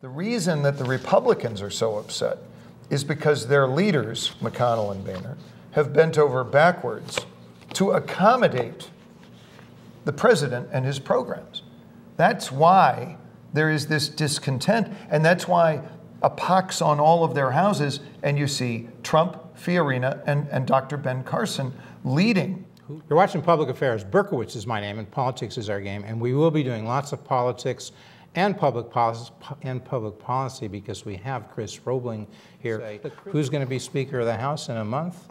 The reason that the Republicans are so upset is because their leaders, McConnell and Boehner, have bent over backwards to accommodate the president and his programs. That's why there is this discontent, and that's why a pox on all of their houses, and you see Trump, Fiorina, and Dr. Ben Carson leading. You're watching Public Affairs. Berkowitz is my name, and politics is our game, and we will be doing lots of politics and public policy because we have Chris Robling here, who's going to be Speaker of the House in a month.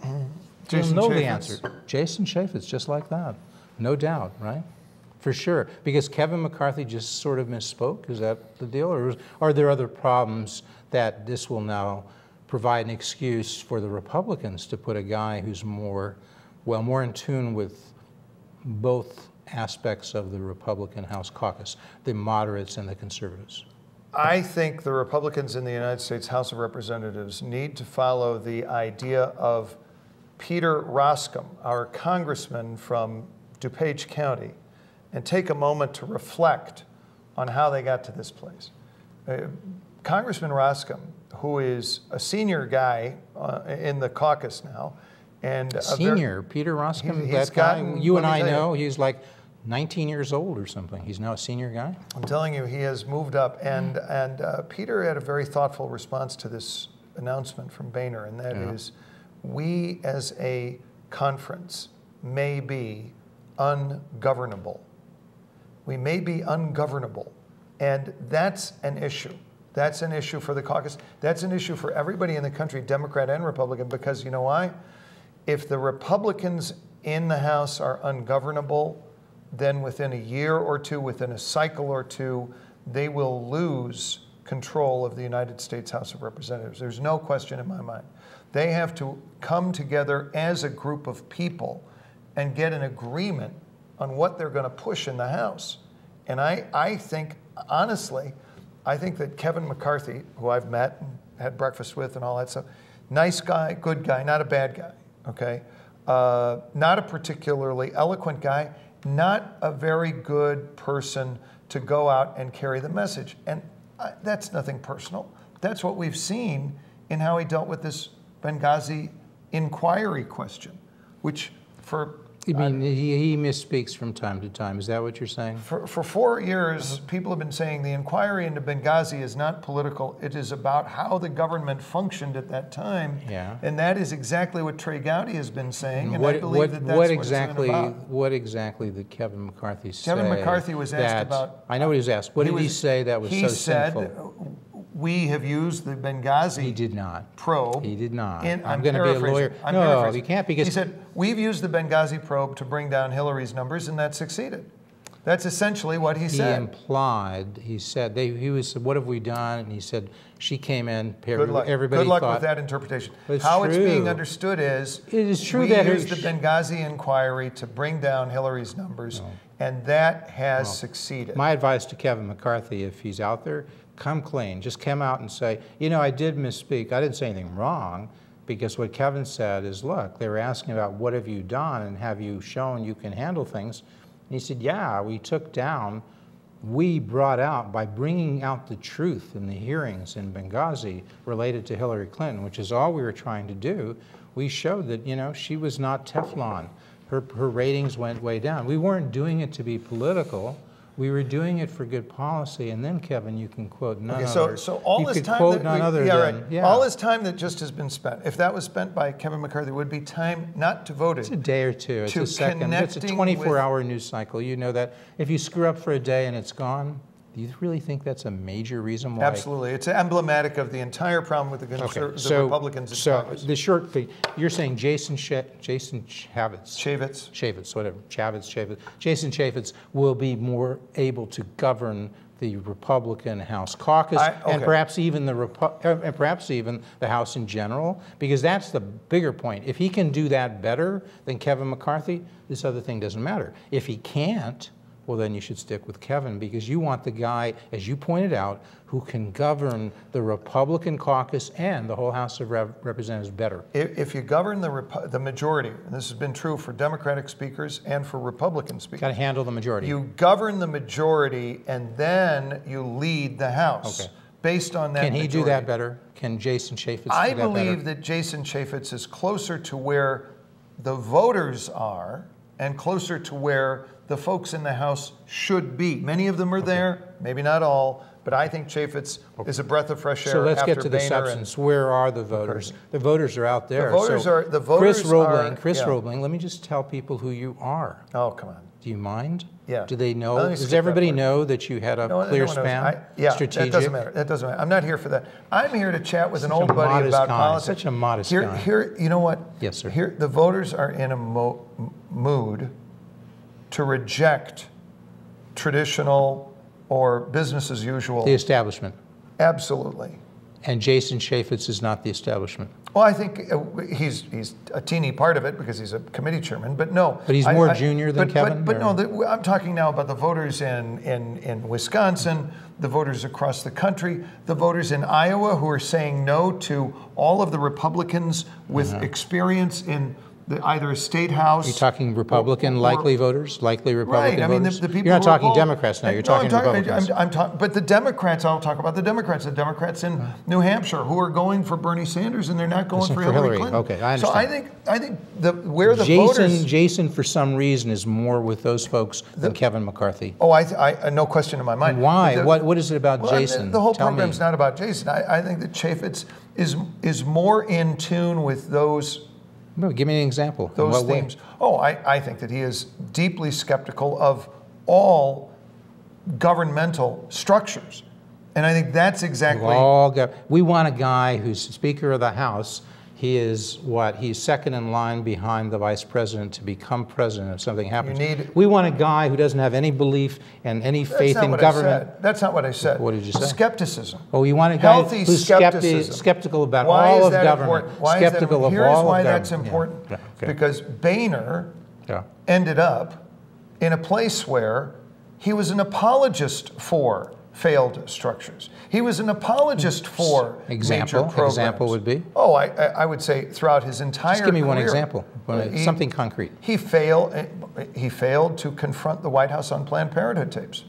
You'll know the answer. Jason Chaffetz, just like that. No doubt, right? For sure. Because Kevin McCarthy just sort of misspoke? Is that the deal? Or are there other problems that this will now provide an excuse for the Republicans to put a guy who's more in tune with both aspects of the Republican House caucus, the moderates and the conservatives? I think the Republicans in the United States House of Representatives need to follow the idea of Peter Roskam, our congressman from DuPage County, and take a moment to reflect on how they got to this place. Congressman Roskam, who is a senior guy in the caucus now, and senior, Peter Roskam, that guy you and I know, he's like 19 years old or something. He's now a senior guy. I'm telling you, he has moved up, and Peter had a very thoughtful response to this announcement from Boehner, and that is, we as a conference may be ungovernable. We may be ungovernable, and that's an issue. That's an issue for the caucus. That's an issue for everybody in the country, Democrat and Republican, because you know why? If the Republicans in the House are ungovernable, then within a year or two, within a cycle or two, they will lose control of the United States House of Representatives. There's no question in my mind. They have to come together as a group of people and get an agreement on what they're going to push in the House. And I think, honestly, I think that Kevin McCarthy, who I've met and had breakfast with and all that stuff, nice guy, good guy, not a bad guy, okay? Not a particularly eloquent guy, not a very good person to go out and carry the message. And that's nothing personal. That's what we've seen in how he dealt with this Benghazi inquiry question, which for... You mean he misspeaks from time to time? Is that what you're saying? For 4 years, people have been saying the inquiry into Benghazi is not political. It is about how the government functioned at that time. Yeah. And that is exactly what Trey Gowdy has been saying. And what, I believe that that's what exactly, what it's been about. What exactly did Kevin McCarthy say? Kevin McCarthy was asked about... I know what he was asked. What did he say that was so sinful? He said, we have used the Benghazi He did not. probe. He did not. I'm going to be a lawyer. No, you can't because... He said, we've used the Benghazi probe to bring down Hillary's numbers, and that succeeded. That's essentially what he said. He implied, he said, he was, what have we done? And he said, she came in, good luck. Everybody Good luck thought, with that interpretation. It's How true. it's being understood is, it is true we that used the Benghazi inquiry to bring down Hillary's numbers, and that has succeeded. My advice to Kevin McCarthy, if he's out there, come clean. Just come out and say, you know, I did misspeak. I didn't say anything wrong, because what Kevin said is, look, they were asking about what have you done and have you shown you can handle things? And he said, yeah, we brought out, by bringing out the truth in the hearings in Benghazi related to Hillary Clinton, which is all we were trying to do, we showed that, you know, she was not Teflon. Her ratings went way down. We weren't doing it to be political. We were doing it for good policy, and then, Kevin, you can quote none other. So all this time all this time that just has been spent, if that was spent by Kevin McCarthy, would be time not devoted. It's a day or two. It's a second. It's a 24-hour news cycle. You know that. If you screw up for a day and it's gone, do you really think that's a major reason why? Absolutely. It's emblematic of the entire problem with the Republicans in Congress. The short thing, you're saying Jason Chaffetz, Jason Chaffetz will be more able to govern the Republican House caucus and perhaps even the House in general, because that's the bigger point. If he can do that better than Kevin McCarthy, this other thing doesn't matter. If he can't, well, then you should stick with Kevin, because you want the guy, as you pointed out, who can govern the Republican caucus and the whole House of Representatives better. If you govern the majority, and this has been true for Democratic speakers and for Republican speakers. Got to handle the majority. You govern the majority, and then you lead the House. Okay. based on that Can he majority. do that better? Can Jason Chaffetz do that I better? believe that Jason Chaffetz is closer to where the voters are and closer to where the folks in the House should be. Many of them are there, maybe not all, but I think Chaffetz is a breath of fresh air. So let's after get to the Boehner substance. Where are the voters? The voters are out there. The voters so are. The voters Chris are, Robling. Let me just tell people who you are. Oh, come on. Do you mind? Yeah. Do they know? Let me Does skip everybody that part. know that you had a clear span? Yeah, strategic? that doesn't matter. That doesn't matter. I'm not here for that. I'm here to chat with an old a buddy modest about guy. politics. Such a modest here, guy. Here, you know what? Yes, sir. Here, the voters are in a mood to reject traditional or business as usual. The establishment. Absolutely. And Jason Chaffetz is not the establishment. Well, I think he's a teeny part of it because he's a committee chairman, but no. But he's more junior than Kevin? But no, I'm talking now about the voters in Wisconsin, the voters across the country, the voters in Iowa who are saying no to all of the Republicans with experience in either a state house. You're talking Republican likely voters, likely Republican right. I mean, voters. the people You're not who are talking polled, Democrats now. You're talking Republicans. But the Democrats, I'll talk about the Democrats. The Democrats in New Hampshire who are going for Bernie Sanders and they're not going for Hillary Clinton. Okay, I understand. So I think where the voters. Jason, for some reason, is more with those folks than Kevin McCarthy. Oh, I no question in my mind. And why? What is it about Jason? The whole Tell program's me. not about Jason. I think that Chaffetz is more in tune with those. No, give me an example. Those themes. Oh, I think that he is deeply skeptical of all governmental structures. And I think that's exactly... We want a guy who's Speaker of the House. He is what? He's second in line behind the Vice President to become President if something happens. We want a guy who doesn't have any belief and any faith in government. That's not what I said. What did you say? Skepticism. Oh, you want a guy Healthy who's skeptical about all of government. Skeptical of all of government. Here's why that's important. Yeah. Okay. Because Boehner ended up in a place where he was an apologist for failed structures. He was an apologist for major programs. Example would be? Oh, I would say throughout his entire Just give me career, one example, something concrete. He failed to confront the White House on Planned Parenthood tapes.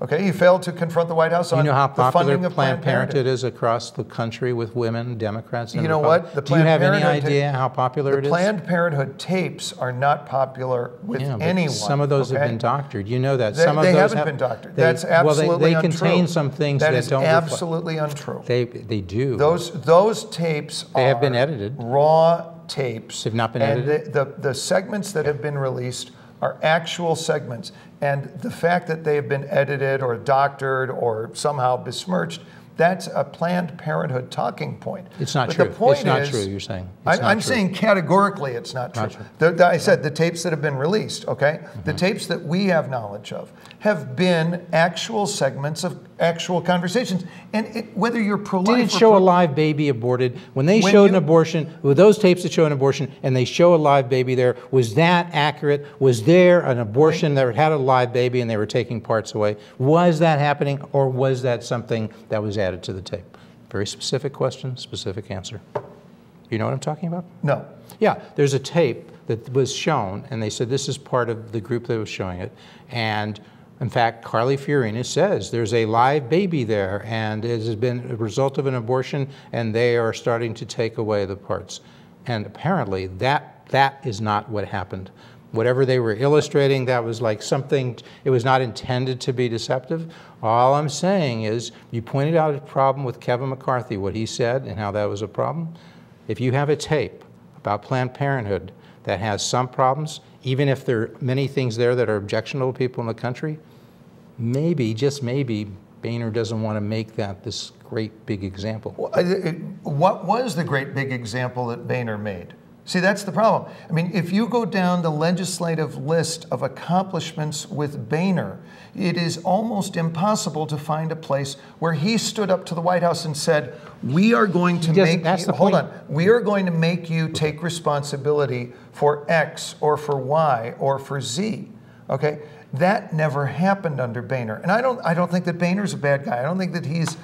Okay, he failed to confront the White House on the funding of Planned Parenthood. You know how popular Planned Parenthood is across the country with women, Democrats, and Republicans? Do you have any idea how popular it is? The Planned Parenthood tapes are not popular with anyone. Some of those have been doctored. You know that. They haven't been doctored. That's absolutely untrue. They contain some things that don't. That is absolutely untrue. They do. Those tapes have been edited. Raw tapes. They've not been edited. And the segments that have been released are actual segments. And the fact that they have been edited or doctored or somehow besmirched, that's a Planned Parenthood talking point. It's not but true. The point it's not true, you're saying. I'm saying categorically it's not true. I said the tapes that have been released, okay? The tapes that we have knowledge of have been actual segments of actual conversations. And whether you're pro-life Did it show a live baby aborted? When they showed an abortion, with those tapes that show an abortion, and they show a live baby there, was that accurate? Was there an abortion that had a live baby and they were taking parts away? Was that happening, or was that something that was added to the tape? Very specific question, specific answer. You know what I'm talking about? No. Yeah, there's a tape that was shown, and they said this is part of the group that was showing it. And in fact, Carly Fiorina says there's a live baby there, and it has been a result of an abortion, and they are starting to take away the parts. And apparently, that is not what happened. Whatever they were illustrating, that was like something, it was not intended to be deceptive. All I'm saying is, you pointed out a problem with Kevin McCarthy, what he said and how that was a problem. If you have a tape about Planned Parenthood that has some problems, even if there are many things there that are objectionable to people in the country, maybe, just maybe, Boehner doesn't want to make that this great big example. What was the great big example that Boehner made? See, that's the problem. I mean, if you go down the legislative list of accomplishments with Boehner, it is almost impossible to find a place where he stood up to the White House and said, we are going to make you, hold on, we are going to make you take responsibility for X or for Y or for Z. Okay? That never happened under Boehner. And I don't think that Boehner's a bad guy. I don't think that he's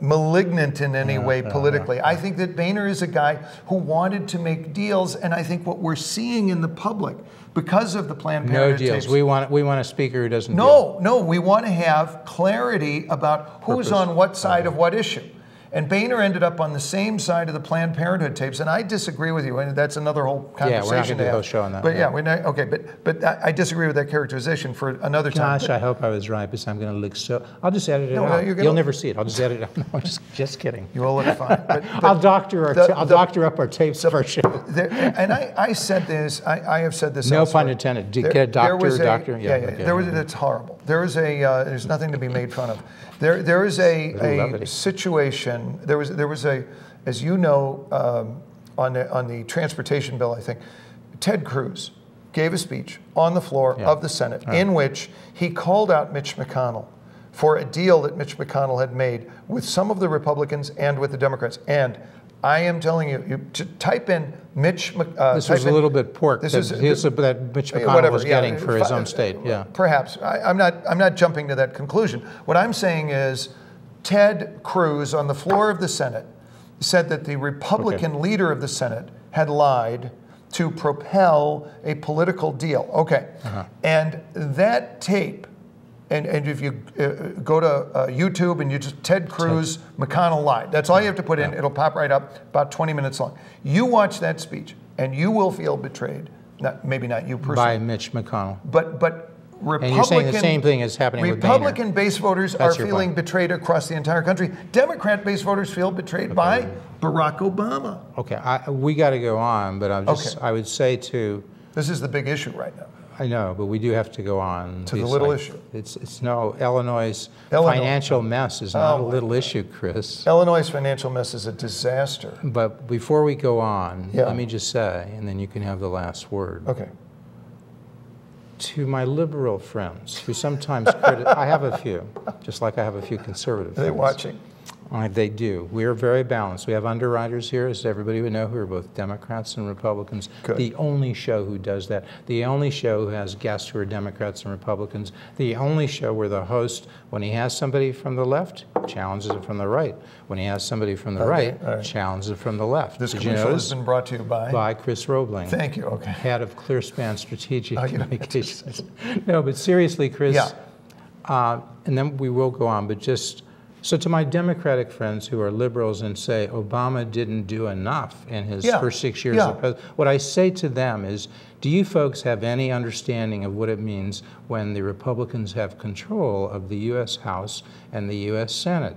malignant in any way politically. I think that Boehner is a guy who wanted to make deals, and I think what we're seeing in the public, because of the Planned Parenthood deals. tapes, We want a speaker who doesn't No, we want to have clarity about who's on what side of what issue. And Boehner ended up on the same side of the Planned Parenthood tapes, and I disagree with you. And that's another whole conversation. Yeah, we're not going to do a whole show on that. But okay. But I disagree with that characterization for another time. Gosh, I hope I was right, because I'm going to look so. I'll just edit it out. No, You'll never see it. I'll just edit it out. No, I'm just kidding. You will look fine. But I'll doctor up our tapes of our show. And I said this. I have said this. No elsewhere. pun intended. Did you get a doctor? Yeah. It's horrible. There is there's nothing to be made fun of. There is a situation. There was a, as you know, on the transportation bill, I think, Ted Cruz gave a speech on the floor of the Senate in which he called out Mitch McConnell for a deal that Mitch McConnell had made with some of the Republicans and with the Democrats. And I am telling you, you type in Mitch. This was a little bit pork that Mitch McConnell was getting for his own state. Yeah, perhaps. I'm not jumping to that conclusion. What I'm saying is, Ted Cruz on the floor of the Senate said that the Republican leader of the Senate had lied to propel a political deal. Okay, and that tape. And if you go to YouTube and you just Ted Cruz, McConnell lied. That's all you have to put in. It'll pop right up, about 20 minutes long. You watch that speech, and you will feel betrayed. Maybe not you personally. By Mitch McConnell. But Republican. And you're saying the same thing is happening with Boehner. Republican base voters are feeling betrayed across the entire country. Democrat base voters feel betrayed by Barack Obama. Okay, we got to go on, but I would say to. This is the big issue right now. I know, but we do have to go on. To the little issue. It's no, Illinois' financial mess is not a little issue, Chris. Illinois' financial mess is a disaster. But before we go on, let me just say, and then you can have the last word. Okay. To my liberal friends who sometimes I have a few, just like I have a few conservative friends. Are they watching? They do. We are very balanced. We have underwriters here, as everybody would know, who are both Democrats and Republicans. Good. The only show who does that. The only show who has guests who are Democrats and Republicans. The only show where the host, when he has somebody from the left, challenges it from the right. When he has somebody from the right, challenges it from the left. This commercial has been brought to you by? By Chris Robling. Thank you. Okay. Head of ClearSpan Strategic Communications. No, but seriously, Chris. Yeah. And then we will go on, but just. So to my Democratic friends who are liberals and say Obama didn't do enough in his first 6 years as president, what I say to them is, do you folks have any understanding of what it means when the Republicans have control of the U.S. House and the U.S. Senate?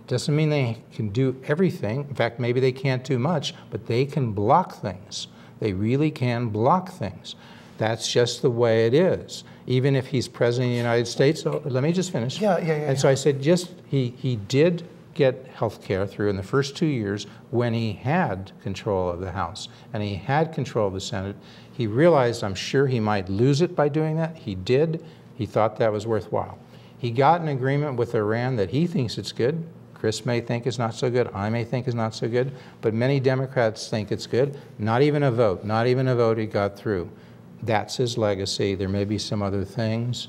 It doesn't mean they can do everything. In fact, maybe they can't do much, but they can block things. They really can block things. That's just the way it is. Even if he's president of the United States, so let me just finish. And so I said, he did get health care through in the first 2 years when he had control of the House and he had control of the Senate. He realized, I'm sure he might lose it by doing that. He did. He thought that was worthwhile. He got an agreement with Iran that he thinks it's good. Chris may think is not so good. I may think is not so good. But many Democrats think it's good. Not even a vote he got through. That's his legacy. There may be some other things.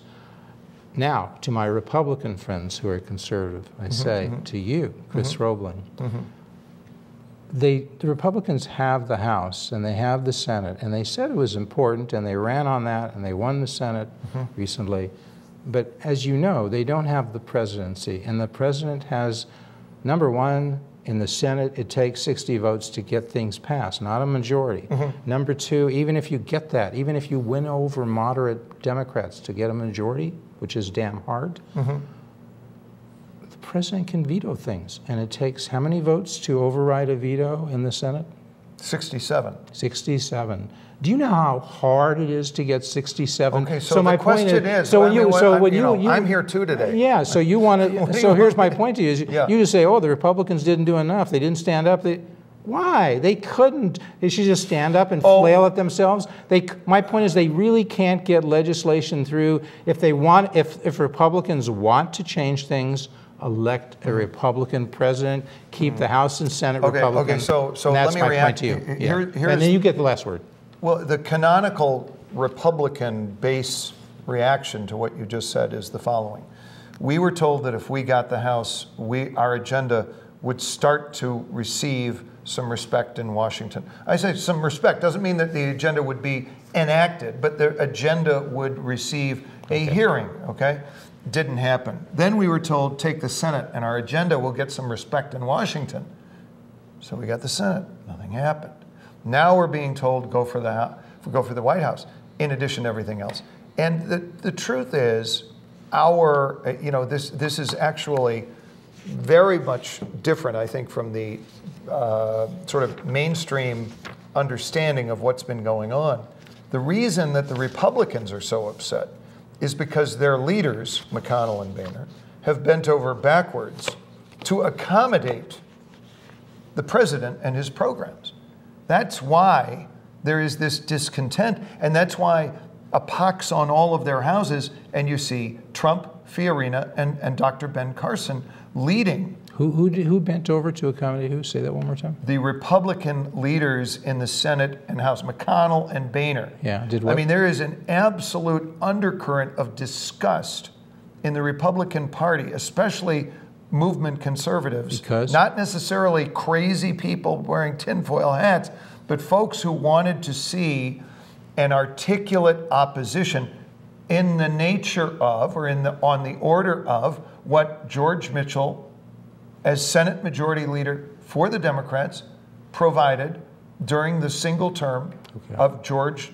Now, to my Republican friends who are conservative, I say to you, Chris Robling, the Republicans have the House and they have the Senate, and they said it was important, and they ran on that, and they won the Senate recently. But as you know, they don't have the presidency, and the president has, number one, in the Senate, it takes 60 votes to get things passed, not a majority. Number two, even if you get that, even if you win over moderate Democrats to get a majority, which is damn hard, the president can veto things. And it takes how many votes to override a veto in the Senate? 67. 67. Do you know how hard it is to get 67? Okay, so my question is, I'm here too today. Yeah, so you want to, so here's my point to you, is you just say, oh, the Republicans didn't do enough, they didn't stand up. Why? They couldn't. They should just stand up and flail at themselves. My point is they really can't get legislation through. If they want, if Republicans want to change things, elect a Republican president, keep the House and Senate Republican. Okay, so that's let me my react point to you. And then you get the last word. Well, the canonical Republican base reaction to what you just said is the following. We were told that if we got the House, our agenda would start to receive some respect in Washington. I say some respect, doesn't mean that the agenda would be enacted, but the agenda would receive a hearing, okay? Didn't happen. Then we were told, take the Senate, and our agenda will get some respect in Washington. So we got the Senate, nothing happened. Now we're being told, go for the White House, in addition to everything else. And the truth is, this is actually very much different, I think, from the sort of mainstream understanding of what's been going on. The reason that the Republicans are so upset is because their leaders, McConnell and Boehner, have bent over backwards to accommodate the president and his programs. That's why there is this discontent, and that's why a pox on all of their houses, and you see Trump, Fiorina, and Dr. Ben Carson leading. Who bent over to accommodate who? Say that one more time. The Republican leaders in the Senate and House, McConnell and Boehner. Yeah, did what? I mean, there is an absolute undercurrent of disgust in the Republican Party, especially movement conservatives. Because? Not necessarily crazy people wearing tinfoil hats, but folks who wanted to see an articulate opposition in the nature of, or on the order of, what George Mitchell, as Senate Majority Leader for the Democrats, provided during the single term of George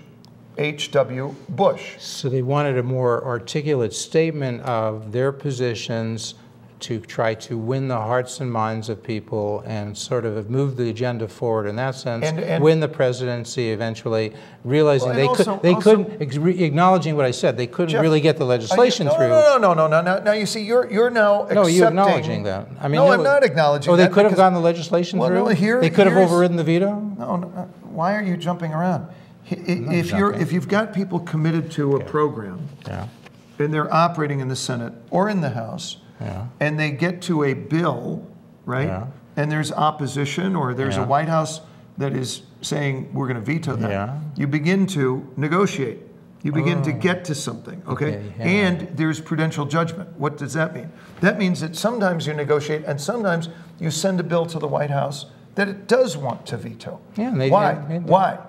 H.W. Bush. So they wanted a more articulate statement of their positions to try to win the hearts and minds of people and sort of move the agenda forward in that sense, and win the presidency eventually, realizing acknowledging what I said, they couldn't Jeff, really get the legislation through. No. Now you see, you're now accepting. No, you're acknowledging that. I mean, no, I'm not acknowledging that. Oh, they could have gotten the legislation through? No, they could have overridden the veto? No, why are you jumping around? If you've got people committed to a program, and they're operating in the Senate or in the House, and they get to a bill, right? And there's opposition, or there's a White House that is saying we're going to veto that. You begin to negotiate. You begin to get to something, okay? And there's prudential judgment. What does that mean? That means that sometimes you negotiate, and sometimes you send a bill to the White House that it does want to veto. Why? Why?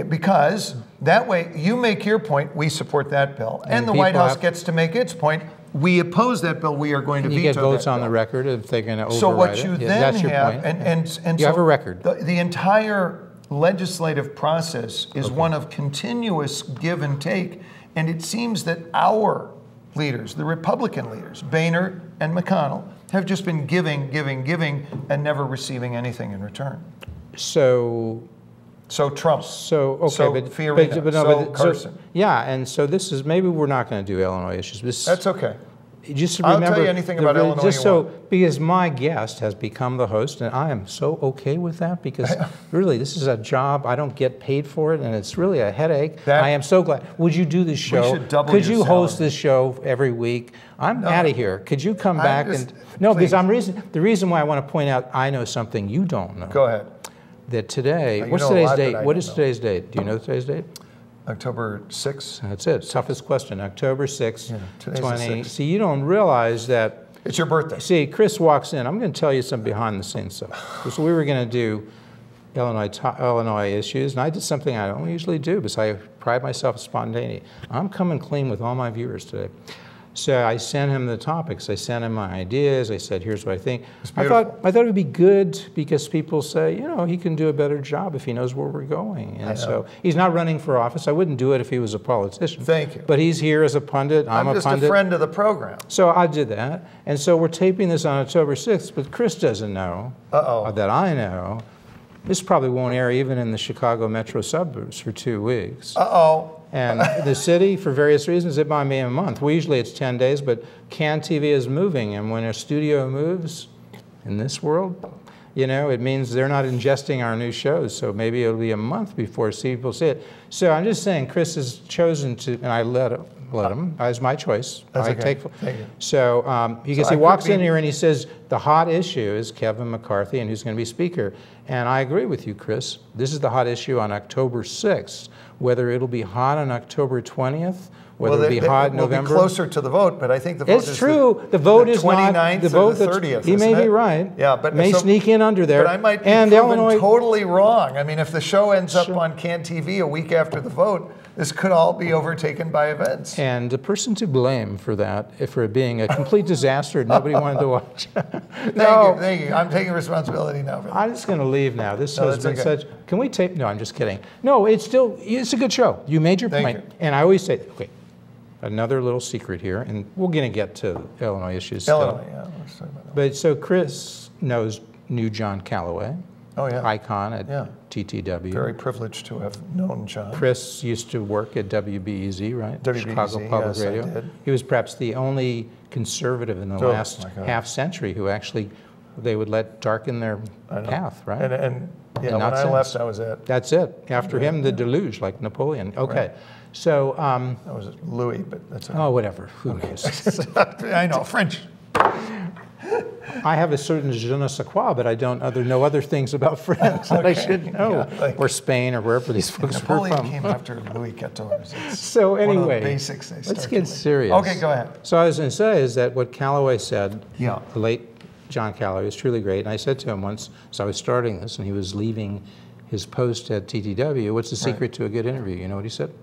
Because that way you make your point, we support that bill, and the White House gets to make its point, we oppose that bill, we are going to veto that bill. You get votes on the record if they're going to override it. So what you then have, and you have a record. The entire legislative process is one of continuous give and take, and it seems that our leaders, the Republican leaders, Boehner and McConnell, have just been giving, and never receiving anything in return. So Trump. Fiorina. Carson. And so this is, maybe we're not going to do Illinois issues. That's okay. Just remember, I'll tell you anything about Illinois just because my guest has become the host, and I am so okay with that, because really this is a job, I don't get paid for it, and it's really a headache. I am so glad. Would you do this show? We should double Could you your host salary. this show every week? I'm out of here. Could you come back just, and no? please. Because the reason why I want to point out, I know something you don't know. Go ahead. That today, You what's know today's a lot date? that I What don't is know. today's date? Do you know today's date? October 6th. That's it. Toughest question. October 6th, today's 20. the 6th. See, you don't realize that. It's your birthday. See, Chris walks in. I'm going to tell you some behind the scenes stuff. So we were going to do Illinois issues, and I did something I don't usually do because I pride myself in spontaneity. I'm coming clean with all my viewers today. So I sent him the topics. I sent him my ideas. I said, here's what I think. I thought it would be good because people say, you know, he can do a better job if he knows where we're going. And so he's not running for office. I wouldn't do it if he was a politician. Thank you. But he's here as a pundit. I'm a just pundit. a friend of the program. So I did that. And so we're taping this on October 6th, but Chris doesn't know that I know. This probably won't air even in the Chicago metro suburbs for 2 weeks. And the city, for various reasons, it might be a month. Usually it's 10 days, but CAN TV is moving. And when a studio moves in this world, you know, it means they're not ingesting our new shows. So maybe it'll be a month before people see it. So I'm just saying Chris has chosen to, and I let him. It's my choice. That's okay. Thank you. So because he walks in here and he says, the hot issue is Kevin McCarthy and who's going to be Speaker. And I agree with you, Chris. This is the hot issue on October 6th. Whether it'll be hot on October 20th whether it be hot in November. We'll be closer to the vote, but I think the vote is the vote is 29th not the vote. or the 30th. He may be right. Yeah, but may sneak in under there. But I might be proven totally wrong. I mean, if the show ends up on CAN TV a week after the vote, this could all be overtaken by events. And the person to blame for that, for it being a complete disaster nobody wanted to watch. Thank you. I'm taking responsibility now for that. I'm just going to leave now. This has been such. Can we tape? No, I'm just kidding. No, it's a good show. You made your point. And I always say, okay, another little secret here, and we're going to get to Illinois issues. Illinois, yeah. Let's talk about that. But so Chris knew John Calloway. Oh, yeah. Icon at TTW. Very privileged to have known John. Chris used to work at WBEZ, right? WBEZ, Chicago Public Radio. I did. He was perhaps the only conservative in the last half century who actually, they would let darken their path, right? And when I left, that was it. That's it. After him, the deluge, like Napoleon. Okay. Right. So. That was Louis, but that's okay. Oh, whatever. Who knows? I know, French. I have a certain je ne sais quoi, but I don't know other things about France that I should know, or Spain, or wherever these folks were from. Napoleon came after Louis XIV. So anyway, one of the basics let's get serious. Okay, go ahead. So I was going to say is that what Calloway said, the late John Calloway, was truly great. And I said to him once, so I was starting this, and he was leaving his post at TTW, what's the secret to a good interview? You know what he said?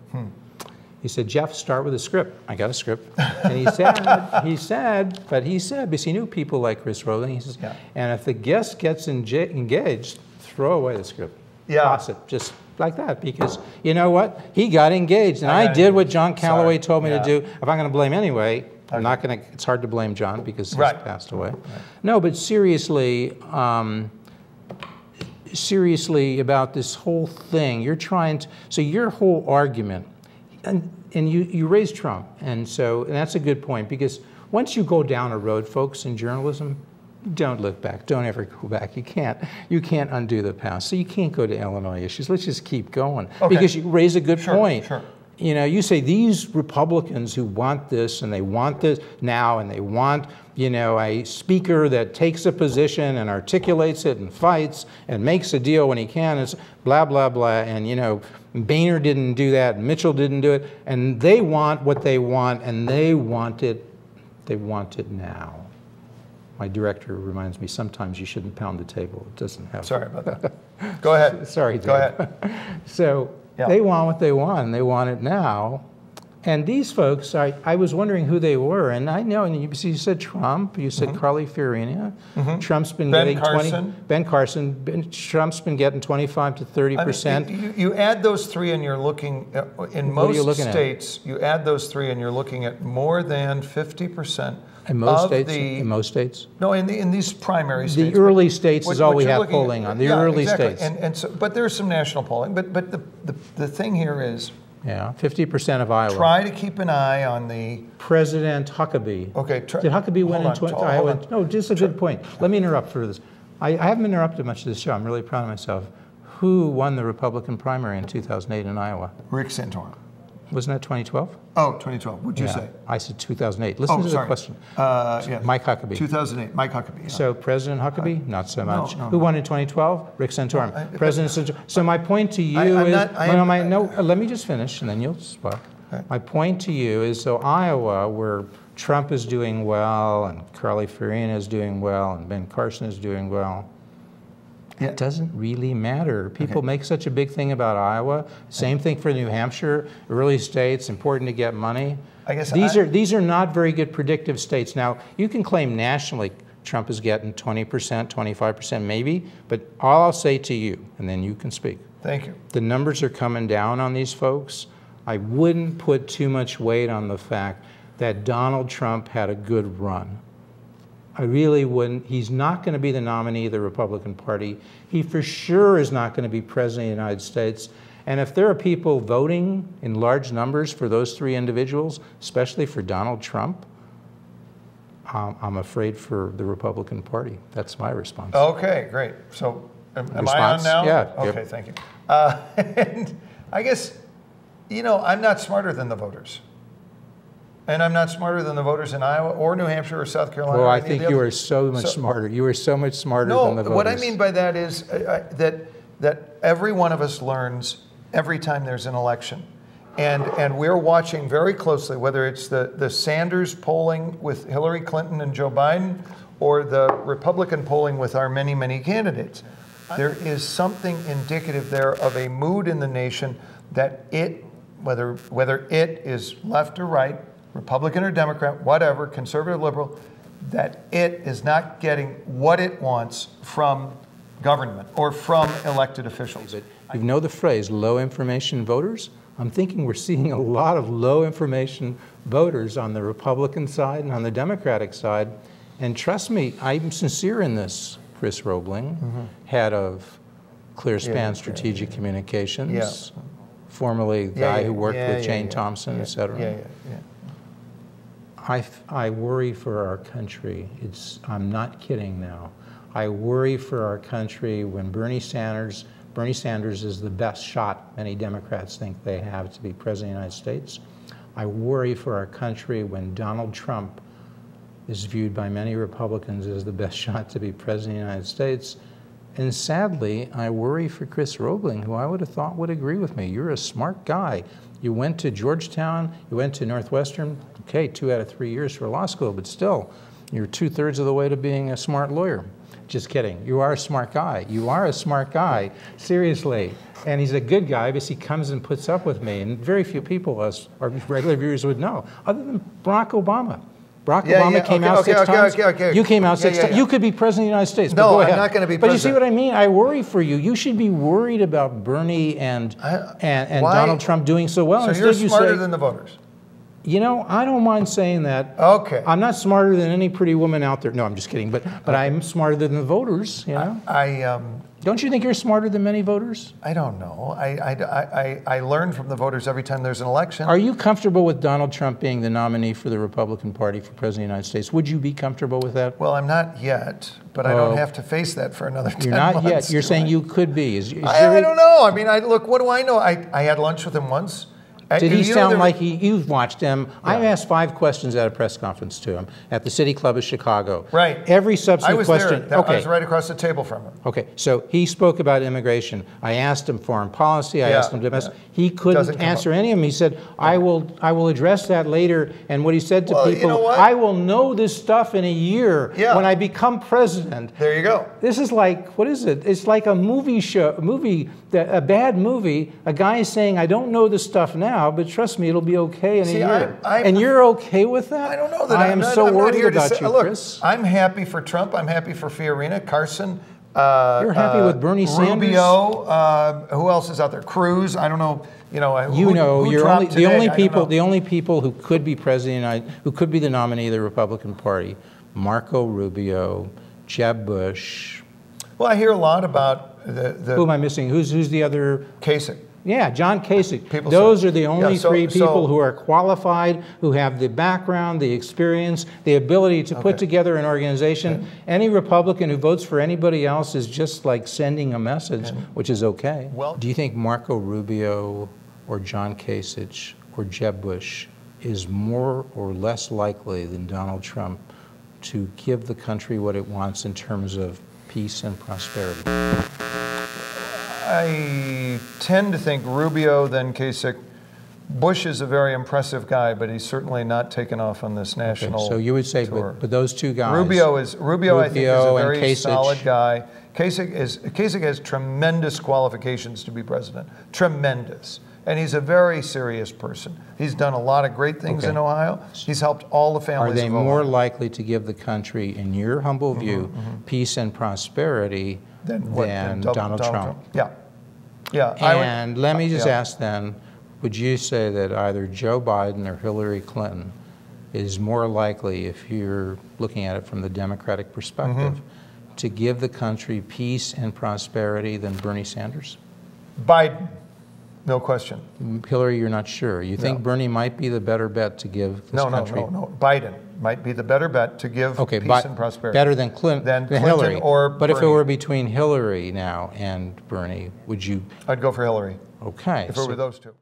He said, Jeff, start with a script. I got a script. And he said, because he knew people like Chris Robling, he says, and if the guest gets engaged, throw away the script. Toss it, just like that, because you know what? He got engaged, and I did what John Calloway told me to do. If I'm going to blame anyway, I'm not going to, it's hard to blame John because he's passed away. No, but seriously, about this whole thing, you're trying to, so your whole argument, and you raised Trump, and that's a good point, because once you go down a road, folks, in journalism, don't look back. Don't ever go back. You can't undo the past. So you can't go to Illinois issues. Let's just keep going, because you raise a good point. Sure. You know, you say these Republicans who want this, and they want this now, and they want, you know, a speaker that takes a position and articulates it and fights and makes a deal when he can. It's blah, blah, blah. And, you know, Boehner didn't do that, and Mitchell didn't do it. And they want what they want, and they want it now. My director reminds me, sometimes you shouldn't pound the table. It doesn't have. Sorry about that. Go ahead. Sorry, Dave. Go ahead. So they want what they want, and they want it now. And these folks, I was wondering who they were, and I know, and you said Trump, you said Carly Fiorina, Trump's been getting 20, Ben Carson, Trump's been getting 25 to 30%. You add those three and you're looking, in most states, you add those three and you're looking at more than 50%. In most states? In most states? No, in these primary states. The early states is all we have polling on, the early states. And so, but there's some national polling, but the thing here is, 50% of Iowa. Try to keep an eye on the President Huckabee. Okay. Did Huckabee win in Iowa? No, just a good point. Let me interrupt for this. I haven't interrupted much of this show. I'm really proud of myself. Who won the Republican primary in 2008 in Iowa? Rick Santorum. Wasn't that 2012? Oh, 2012. What'd you say? I said 2008. Listen to the question. Mike Huckabee. 2008. Mike Huckabee. So President Huckabee? Not so much. Who won in 2012? Rick Santorum. President Santorum. So my point to you let me just finish, and then you'll speak. My point to you is, so Iowa, where Trump is doing well, and Carly Fiorina is doing well, and Ben Carson is doing well, it doesn't really matter. People make such a big thing about Iowa. Same thing for New Hampshire. Early states, important to get money. I guess these are not very good predictive states. Now, you can claim nationally Trump is getting 20%, 25% maybe, but all I'll say to you, and then you can speak. Thank you. The numbers are coming down on these folks. I wouldn't put too much weight on the fact that Donald Trump had a good run. I really wouldn't. He's not going to be the nominee of the Republican Party. He for sure is not going to be president of the United States. And if there are people voting in large numbers for those three individuals, especially for Donald Trump, I'm afraid for the Republican Party. That's my response. Okay, great. So am I on now? Yeah. Okay, thank you. And I guess, you know, I'm not smarter than the voters. And I'm not smarter than the voters in Iowa or New Hampshire or South Carolina. Well, I think you are so much smarter. You are so much smarter than the voters. No, what I mean by that is that every one of us learns every time there's an election. And we're watching very closely whether it's the Sanders polling with Hillary Clinton and Joe Biden or the Republican polling with our many, many candidates. There is something indicative there of a mood in the nation that whether it is left or right, Republican or Democrat, whatever, conservative, liberal, that it is not getting what it wants from government or from elected officials. You know the phrase low information voters? I'm thinking we're seeing a lot of low information voters on the Republican side and on the Democratic side. And trust me, I'm sincere in this, Chris Robling, head of ClearSpan Strategic Communications, formerly the guy who worked with Jane Thompson, et cetera. I worry for our country. I'm not kidding now. I worry for our country when Bernie Sanders is the best shot many Democrats think they have to be president of the United States. I worry for our country when Donald Trump is viewed by many Republicans as the best shot to be president of the United States. And sadly, I worry for Chris Robling, who I would have thought would agree with me. You're a smart guy. You went to Georgetown, you went to Northwestern, okay, 2 out of 3 years for law school, but still, you're 2/3 of the way to being a smart lawyer. Just kidding. You are a smart guy. You are a smart guy, seriously. And he's a good guy because he comes and puts up with me. And very few people, us, our regular viewers, would know, other than Barack Obama. Barack Obama came out 6 times. You came out 6 times. You could be president of the United States. No, go ahead. I'm not going to be president. But you see what I mean? I worry for you. You should be worried about Bernie and Donald Trump doing so well. So instead you're smarter than the voters. You know, I don't mind saying that. Okay. I'm not smarter than any pretty woman out there. No, I'm just kidding. But I'm smarter than the voters, you know? Don't you think you're smarter than many voters? I don't know. I learn from the voters every time there's an election. Are you comfortable with Donald Trump being the nominee for the Republican Party for President of the United States? Would you be comfortable with that? Well, I'm not yet, but I don't have to face that for another 10 months. You're not yet. You're saying you could be. I don't know. I mean, look, what do I know? I had lunch with him once. Did he sound like you've watched him? Yeah. I asked 5 questions at a press conference to him at the City Club of Chicago. Right. Every subsequent question. There. I was right across the table from him. Okay. So he spoke about immigration. I asked him foreign policy. I asked him domestic. He couldn't answer any of them. He said, I will address that later. And what he said to people, you know what? I will know this stuff in a year when I become president. There you go. This is like, what is it? It's like a a bad movie. A guy is saying, I don't know this stuff now, but trust me, it'll be okay in a year. And you're okay with that? I don't know that. I am so worried about you, Chris. I'm happy for Trump. I'm happy for Fiorina, Carson. You're happy with Bernie Sanders? Rubio. Who else is out there? Cruz. I don't know. The only people who could be president, who could be the nominee of the Republican Party, Marco Rubio, Jeb Bush. Well, I hear a lot about Who am I missing? Who's the other? Kasich. Yeah, John Kasich. Those are the only 3 people who are qualified, who have the background, the experience, the ability to put together an organization. Okay. Any Republican who votes for anybody else is just like sending a message, which is okay. Well, do you think Marco Rubio or John Kasich or Jeb Bush is more or less likely than Donald Trump to give the country what it wants in terms of peace and prosperity? I tend to think Rubio, then Kasich. Bush is a very impressive guy, but he's certainly not taken off on this national So you would say, tour. But those 2 guys. Rubio I think, is a very solid guy. Kasich has tremendous qualifications to be president. Tremendous. And he's a very serious person. He's done a lot of great things in Ohio. He's helped all the families of Ohio. Are they more Ohio. likely to give the country, in your humble view, peace and prosperity than Donald Trump? Yeah. Yeah. And let me just ask then, would you say that either Joe Biden or Hillary Clinton is more likely, if you're looking at it from the Democratic perspective, to give the country peace and prosperity than Bernie Sanders? Biden. No question. Hillary, you're not sure. You think Bernie might be the better bet to give this country? No. Biden might be the better bet to give peace and prosperity. Better than Clinton Hillary. But Bernie. If it were between Hillary now and Bernie, would you? I'd go for Hillary. Okay. If it were those 2.